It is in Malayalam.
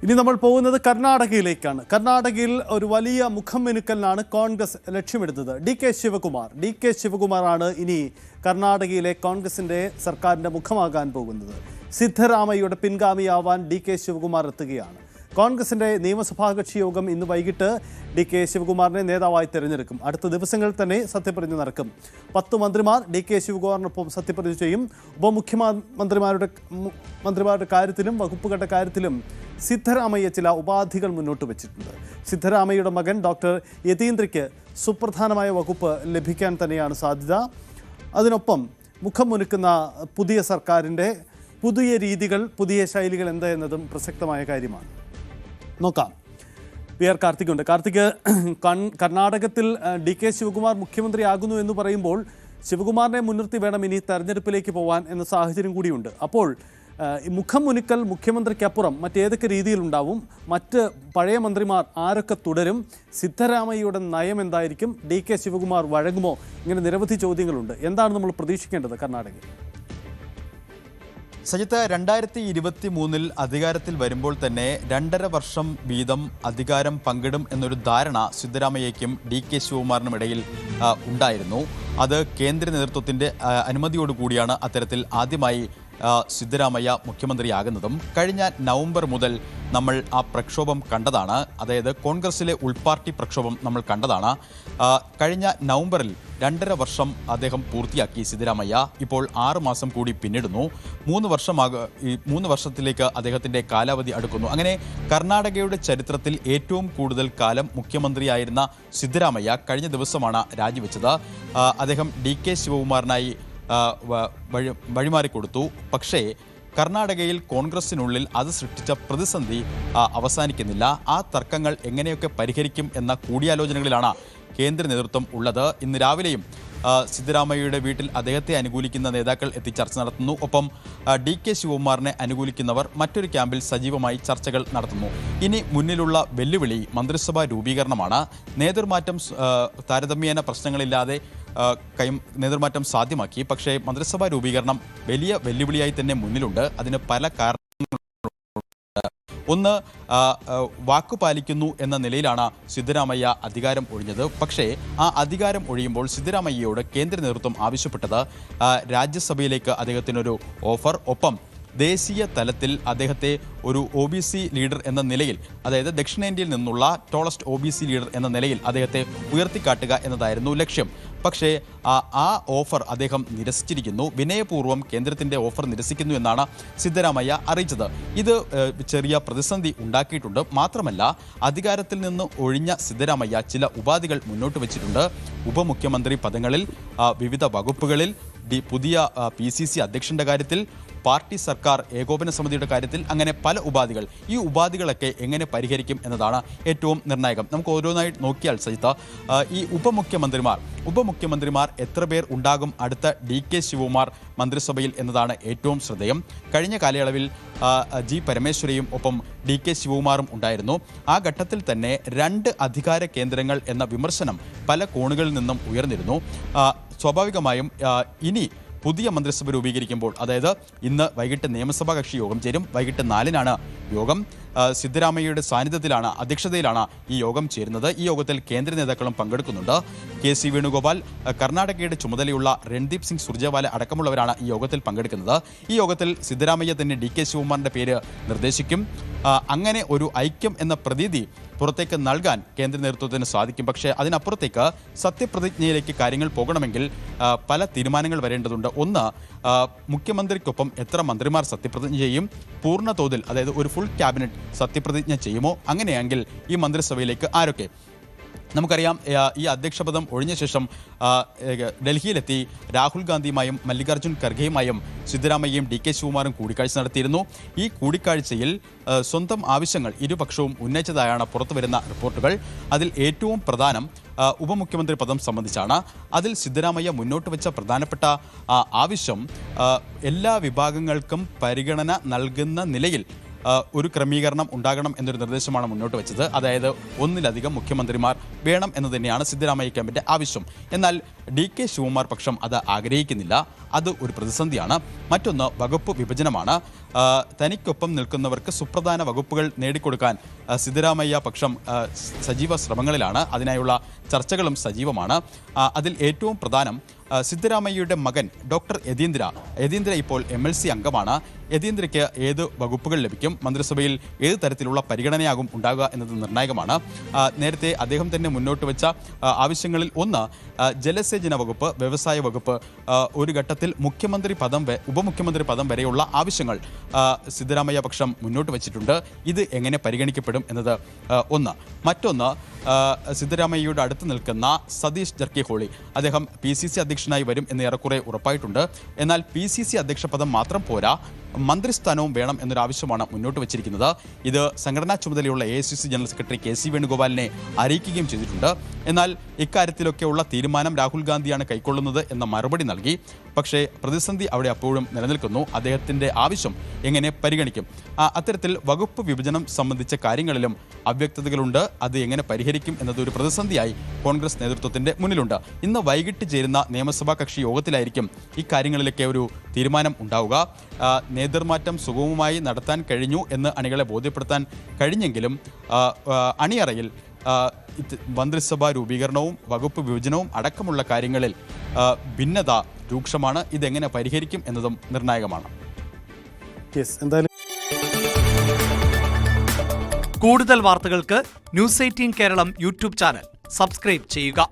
ഇനി നമ്മൾ പോകുന്നത് കർണാടകയിലേക്കാണ്. കർണാടകയിൽ ഒരു വലിയ മുഖം മിനുക്കലിനാണ് കോൺഗ്രസ് ലക്ഷ്യമിടുന്നത്. ഡി കെ ശിവകുമാറാണ് ഇനി കർണാടകയിലെ കോൺഗ്രസിൻ്റെ സർക്കാരിൻ്റെ മുഖമാകാൻ പോകുന്നത്. സിദ്ധരാമയ്യയുടെ പിൻഗാമിയാവാൻ ഡി കെ ശിവകുമാർ എത്തുകയാണ്. കോൺഗ്രസിൻ്റെ നിയമസഭാ കക്ഷി യോഗം ഇന്ന് വൈകിട്ട് ഡി കെ ശിവകുമാറിനെ നേതാവായി തിരഞ്ഞെടുക്കും. അടുത്ത ദിവസങ്ങളിൽ തന്നെ സത്യപ്രതിജ്ഞ നടക്കും. 10 മന്ത്രിമാർ ഡി കെ ശിവകുമാറിനൊപ്പം സത്യപ്രതിജ്ഞ ചെയ്യും. മന്ത്രിമാരുടെ കാര്യത്തിലും വകുപ്പുകളുടെ കാര്യത്തിലും സിദ്ധരാമയ്യ ചില ഉപാധികൾ മുന്നോട്ട് വച്ചിട്ടുണ്ട്. സിദ്ധരാമയ്യയുടെ മകൻ ഡോക്ടർ യതീന്ദ്രയ്ക്ക് സുപ്രധാനമായ വകുപ്പ് ലഭിക്കാൻ തന്നെയാണ് സാധ്യത. അതിനൊപ്പം മുഖം മുനുക്കുന്ന പുതിയ സർക്കാരിൻ്റെ പുതിയ രീതികൾ, പുതിയ ശൈലികൾ എന്താ എന്നതും പ്രസക്തമായ കാര്യമാണ്. നോക്കാം. പി ആർ കാർത്തിക് ഉണ്ട്. കാർത്തിക്, കർണാടകത്തിൽ ഡി കെ ശിവകുമാർ മുഖ്യമന്ത്രിയാകുന്നു എന്ന് പറയുമ്പോൾ ശിവകുമാറിനെ മുൻനിർത്തി വേണം ഇനി തെരഞ്ഞെടുപ്പിലേക്ക് പോകാൻ എന്ന സാഹചര്യം കൂടിയുണ്ട്. അപ്പോൾ മുഖം മുനുക്കൽ മുഖ്യമന്ത്രിക്കപ്പുറം മറ്റേതൊക്കെ രീതിയിലുണ്ടാവും? മറ്റ് പഴയ മന്ത്രിമാർ ആരൊക്കെ തുടരും? സിദ്ധരാമയ്യയുടെ നയം എന്തായിരിക്കും? ഡി കെ ശിവകുമാർ വഴങ്ങുമോ? ഇങ്ങനെ നിരവധി ചോദ്യങ്ങളുണ്ട്. എന്താണ് നമ്മൾ പ്രതീക്ഷിക്കേണ്ടത് കർണാടകയിൽ? സജിത്ത്, 2023 അധികാരത്തിൽ വരുമ്പോൾ തന്നെ 2.5 വർഷം വീതം അധികാരം പങ്കിടും എന്നൊരു ധാരണ സിദ്ധരാമയ്യയ്ക്കും ഡി കെ ശിവകുമാറിനും ഇടയിൽ ഉണ്ടായിരുന്നു. അത് കേന്ദ്ര നേതൃത്വത്തിൻ്റെ അനുമതിയോടുകൂടിയാണ് അത്തരത്തിൽ ആദ്യമായി സിദ്ധരാമയ്യ മുഖ്യമന്ത്രിയാകുന്നതും. കഴിഞ്ഞ നവംബർ മുതൽ നമ്മൾ ആ പ്രക്ഷോഭം കണ്ടതാണ്. അതായത് കോൺഗ്രസിലെ ഉൾപാർട്ടി പ്രക്ഷോഭം നമ്മൾ കണ്ടതാണ്. കഴിഞ്ഞ നവംബറിൽ 2.5 വർഷം അദ്ദേഹം പൂർത്തിയാക്കി സിദ്ധരാമയ്യ. ഇപ്പോൾ 6 മാസം കൂടി പിന്നിടുന്നു. 3 വർഷത്തിലേക്ക് അദ്ദേഹത്തിൻ്റെ കാലാവധി അടുക്കുന്നു. അങ്ങനെ കർണാടകയുടെ ചരിത്രത്തിൽ ഏറ്റവും കൂടുതൽ കാലം മുഖ്യമന്ത്രിയായിരുന്ന സിദ്ധരാമയ്യ കഴിഞ്ഞ ദിവസമാണ് രാജിവെച്ചത്. അദ്ദേഹം ഡി കെ ശിവകുമാറിനായി വഴിമാറിക്കൊടുത്തു. പക്ഷേ കർണാടകയിൽ കോൺഗ്രസിനുള്ളിൽ അത് സൃഷ്ടിച്ച പ്രതിസന്ധി അവസാനിക്കുന്നില്ല. ആ തർക്കങ്ങൾ എങ്ങനെയൊക്കെ പരിഹരിക്കും എന്ന കൂടിയാലോചനകളിലാണ് കേന്ദ്ര നേതൃത്വം ഉള്ളത്. ഇന്ന് രാവിലെയും സിദ്ധരാമയ്യയുടെ വീട്ടിൽ അദ്ദേഹത്തെ അനുകൂലിക്കുന്ന നേതാക്കൾ എത്തി ചർച്ച നടത്തുന്നു. ഒപ്പം ഡി കെ ശിവകുമാറിനെ അനുകൂലിക്കുന്നവർ മറ്റൊരു ക്യാമ്പിൽ സജീവമായി ചർച്ചകൾ നടത്തുന്നു. ഇനി മുന്നിലുള്ള വെല്ലുവിളി മന്ത്രിസഭാ രൂപീകരണമാണ്. നേതൃമാറ്റം താരതമ്യേന പ്രശ്നങ്ങളില്ലാതെ നേതൃമാറ്റം സാധ്യമാക്കി. പക്ഷേ മന്ത്രിസഭാ രൂപീകരണം വലിയ വെല്ലുവിളിയായി തന്നെ മുന്നിലുണ്ട്. അതിന് പല കാരണങ്ങളുണ്ട്. ഒന്ന്, വാക്കു പാലിക്കുന്നു എന്ന നിലയിലാണ് സിദ്ധരാമയ്യ അധികാരം ഒഴിഞ്ഞത്. പക്ഷേ ആ അധികാരം ഒഴിയുമ്പോൾ സിദ്ധരാമയ്യയോട് കേന്ദ്ര നേതൃത്വം ആവശ്യപ്പെട്ടത് രാജ്യസഭയിലേക്ക് അദ്ദേഹത്തിനൊരു ഓഫർ, ഒപ്പം ദേശീയ തലത്തിൽ അദ്ദേഹത്തെ ഒരു OBC ലീഡർ എന്ന നിലയിൽ, അതായത് ദക്ഷിണേന്ത്യയിൽ നിന്നുള്ള ടോളസ്റ്റ് OBC ലീഡർ എന്ന നിലയിൽ അദ്ദേഹത്തെ ഉയർത്തിക്കാട്ടുക എന്നതായിരുന്നു ലക്ഷ്യം. പക്ഷേ ആ ഓഫർ അദ്ദേഹം നിരസിച്ചിരിക്കുന്നു. വിനയപൂർവ്വം കേന്ദ്രത്തിൻ്റെ ഓഫർ നിരസിക്കുന്നു എന്നാണ് സിദ്ധരാമയ്യ അറിയിച്ചത്. ഇത് ചെറിയ പ്രതിസന്ധി ഉണ്ടാക്കിയിട്ടുണ്ട്. മാത്രമല്ല, അധികാരത്തിൽ നിന്ന് ഒഴിഞ്ഞ സിദ്ധരാമയ്യ ചില ഉപാധികൾ മുന്നോട്ട് വെച്ചിട്ടുണ്ട്. ഉപമുഖ്യമന്ത്രി പദങ്ങളിൽ, വിവിധ വകുപ്പുകളിൽ, പുതിയ PCC അധ്യക്ഷൻ്റെ കാര്യത്തിൽ, പാർട്ടി സർക്കാർ ഏകോപന സമിതിയുടെ കാര്യത്തിൽ, അങ്ങനെ പല ഉപാധികൾ. ഈ ഉപാധികളൊക്കെ എങ്ങനെ പരിഹരിക്കും എന്നതാണ് ഏറ്റവും നിർണായകം. നമുക്ക് ഓരോന്നായി നോക്കിയാൽ സജിത്ത, ഈ ഉപമുഖ്യമന്ത്രിമാർ എത്ര പേർ ഉണ്ടാകും അടുത്ത ഡി കെ ശിവകുമാർ മന്ത്രിസഭയിൽ എന്നതാണ് ഏറ്റവും ശ്രദ്ധേയം. കഴിഞ്ഞ കാലയളവിൽ G പരമേശ്വരയും ഒപ്പം ഡി കെ ശിവകുമാറും ഉണ്ടായിരുന്നു. ആ ഘട്ടത്തിൽ തന്നെ 2 അധികാര കേന്ദ്രങ്ങൾ എന്ന വിമർശനം പല കോണുകളിൽ നിന്നും ഉയർന്നിരുന്നു. സ്വാഭാവികമായും ഇനി പുതിയ മന്ത്രിസഭ രൂപീകരിക്കുമ്പോൾ, അതായത് ഇന്ന് വൈകിട്ട് നിയമസഭാ കക്ഷി യോഗം ചേരും. വൈകിട്ട് 4-നാണ് യോഗം. സിദ്ധരാമയ്യയുടെ സാന്നിധ്യത്തിലാണ്, അധ്യക്ഷതയിലാണ് ഈ യോഗം ചേരുന്നത്. ഈ യോഗത്തിൽ കേന്ദ്ര നേതാക്കളും പങ്കെടുക്കുന്നുണ്ട്. KC വേണുഗോപാൽ, കർണാടകയുടെ ചുമതലയുള്ള രൺദീപ് സിംഗ് സുർജേവാല അടക്കമുള്ളവരാണ് ഈ യോഗത്തിൽ പങ്കെടുക്കുന്നത്. ഈ യോഗത്തിൽ സിദ്ധരാമയ്യ തന്നെ ഡി കെ ശിവകുമാറിൻ്റെ പേര് നിർദ്ദേശിക്കും. അങ്ങനെ ഒരു ഐക്യം എന്ന പ്രതീതി പുറത്തേക്ക് നൽകാൻ കേന്ദ്ര നേതൃത്വത്തിന് സാധിക്കും. പക്ഷേ അതിനപ്പുറത്തേക്ക് സത്യപ്രതിജ്ഞയിലേക്ക് കാര്യങ്ങൾ പോകണമെങ്കിൽ പല തീരുമാനങ്ങൾ വരേണ്ടതുണ്ട്. ഒന്ന്, മുഖ്യമന്ത്രിക്കൊപ്പം എത്ര മന്ത്രിമാർ സത്യപ്രതിജ്ഞ ചെയ്യും? പൂർണ്ണ തോതിൽ, അതായത് ഒരു ഫുൾ ക്യാബിനറ്റ് സത്യപ്രതിജ്ഞ ചെയ്യുമോ? അങ്ങനെയെങ്കിൽ ഈ മന്ത്രിസഭയിലേക്ക് ആരൊക്കെ? നമുക്കറിയാം, ഈ അധ്യക്ഷപദം ഒഴിഞ്ഞ ശേഷം ഡൽഹിയിലെത്തി രാഹുൽ ഗാന്ധിയുമായും മല്ലികാർജ്ജുൻ ഖർഗെയുമായും സിദ്ധരാമയ്യയും ഡി കെ ശിവകുമാറും കൂടിക്കാഴ്ച നടത്തിയിരുന്നു. ഈ കൂടിക്കാഴ്ചയിൽ സ്വന്തം ആവശ്യങ്ങൾ ഇരുപക്ഷവും ഉന്നയിച്ചതായാണ് പുറത്തുവരുന്ന റിപ്പോർട്ടുകൾ. അതിൽ ഏറ്റവും പ്രധാനം ഉപമുഖ്യമന്ത്രി പദം സംബന്ധിച്ചാണ്. അതിൽ സിദ്ധരാമയ്യ മുന്നോട്ട് വെച്ച പ്രധാനപ്പെട്ട ആവശ്യം എല്ലാ വിഭാഗങ്ങൾക്കും പരിഗണന നൽകുന്ന നിലയിൽ ഒരു ക്രമീകരണം ഉണ്ടാകണം എന്നൊരു നിർദ്ദേശമാണ് മുന്നോട്ട് വെച്ചത്. അതായത് ഒന്നിലധികം മുഖ്യമന്ത്രിമാർ വേണം എന്ന് തന്നെയാണ് സിദ്ധരാമയ്യ ക്യാമ്പിൻ്റെ ആവശ്യം. എന്നാൽ DK ശിവകുമാർ പക്ഷം അത് ആഗ്രഹിക്കുന്നില്ല. അത് ഒരു പ്രതിസന്ധിയാണ്. മറ്റൊന്ന് വകുപ്പ് വിഭജനമാണ്. തനിക്കൊപ്പം നിൽക്കുന്നവർക്ക് സുപ്രധാന വകുപ്പുകൾ നേടിക്കൊടുക്കാൻ സിദ്ധരാമയ്യ പക്ഷം സജീവ ശ്രമങ്ങളിലാണ്. അതിനായുള്ള ചർച്ചകളും സജീവമാണ്. അതിൽ ഏറ്റവും പ്രധാനം സിദ്ധരാമയ്യയുടെ മകൻ ഡോക്ടർ യതീന്ദ്ര ഇപ്പോൾ MLC അംഗമാണ്. യതീന്ദ്രയ്ക്ക് ഏത് വകുപ്പുകൾ ലഭിക്കും, മന്ത്രിസഭയിൽ ഏത് തരത്തിലുള്ള പരിഗണനയാകും ഉണ്ടാകുക എന്നത് നിർണായകമാണ്. നേരത്തെ അദ്ദേഹം തന്നെ മുന്നോട്ട് വെച്ച ആവശ്യങ്ങളിൽ ഒന്ന് ജലസേചന വകുപ്പ്, വ്യവസായ വകുപ്പ്, ഒരു ഘട്ടത്തിൽ ഉപമുഖ്യമന്ത്രി പദം വരെയുള്ള ആവശ്യങ്ങൾ സിദ്ധരാമയ്യ പക്ഷം മുന്നോട്ട് വച്ചിട്ടുണ്ട്. ഇത് എങ്ങനെ പരിഗണിക്കപ്പെടും എന്നത് ഒന്ന്. മറ്റൊന്ന്, സിദ്ധരാമയ്യയുടെ അടുത്ത് നിൽക്കുന്ന സതീഷ് ജർക്കിഹോളി, അദ്ദേഹം PCC അധ്യക്ഷനായി വരും എന്ന് ഏറെക്കുറെ ഉറപ്പായിട്ടുണ്ട്. എന്നാൽ PCC അധ്യക്ഷ പദം മാത്രം പോരാ, മന്ത്രിസ്ഥാനവും വേണം എന്നൊരാവശ്യമാണ് മുന്നോട്ട് വച്ചിരിക്കുന്നത്. ഇത് സംഘടനാ ചുമതലയുള്ള AICC ജനറൽ സെക്രട്ടറി KC വേണുഗോപാലിനെ അറിയിക്കുകയും ചെയ്തിട്ടുണ്ട്. എന്നാൽ ഇക്കാര്യത്തിലൊക്കെയുള്ള തീരുമാനം രാഹുൽ ഗാന്ധിയാണ് കൈക്കൊള്ളുന്നത് എന്ന മറുപടി നൽകി. പക്ഷേ പ്രതിസന്ധി അവിടെ അപ്പോഴും നിലനിൽക്കുന്നു. അദ്ദേഹത്തിൻ്റെ ആവശ്യം എങ്ങനെ പരിഗണിക്കും? അത്തരത്തിൽ വകുപ്പ് വിഭജനം സംബന്ധിച്ച കാര്യങ്ങളിലും അവ്യക്തതകളുണ്ട്. അത് എങ്ങനെ പരിഹരിക്കും എന്നത് ഒരു പ്രതിസന്ധിയായി കോൺഗ്രസ് നേതൃത്വത്തിൻ്റെ മുന്നിലുണ്ട്. ഇന്ന് വൈകിട്ട് ചേരുന്ന നിയമസഭാ കക്ഷി യോഗത്തിലായിരിക്കും ഇക്കാര്യങ്ങളിലൊക്കെ ഒരു തീരുമാനം ഉണ്ടാവുക. നേതൃമാറ്റം സുഗമമായി നടത്താൻ കഴിഞ്ഞു എന്ന് അണികളെ ബോധ്യപ്പെടുത്താൻ കഴിഞ്ഞെങ്കിലും അണിയറയിൽ മന്ത്രിസഭാ രൂപീകരണവും വകുപ്പ് വിഭജനവും അടക്കമുള്ള കാര്യങ്ങളിൽ ഭിന്നത രൂക്ഷമാണ്. ഇതെങ്ങനെ പരിഹരിക്കും എന്നതും നിർണായകമാണ്. കൂടുതൽ വാർത്തകൾക്ക് News 18 Keralam YouTube channel subscribe ചെയ്യുക.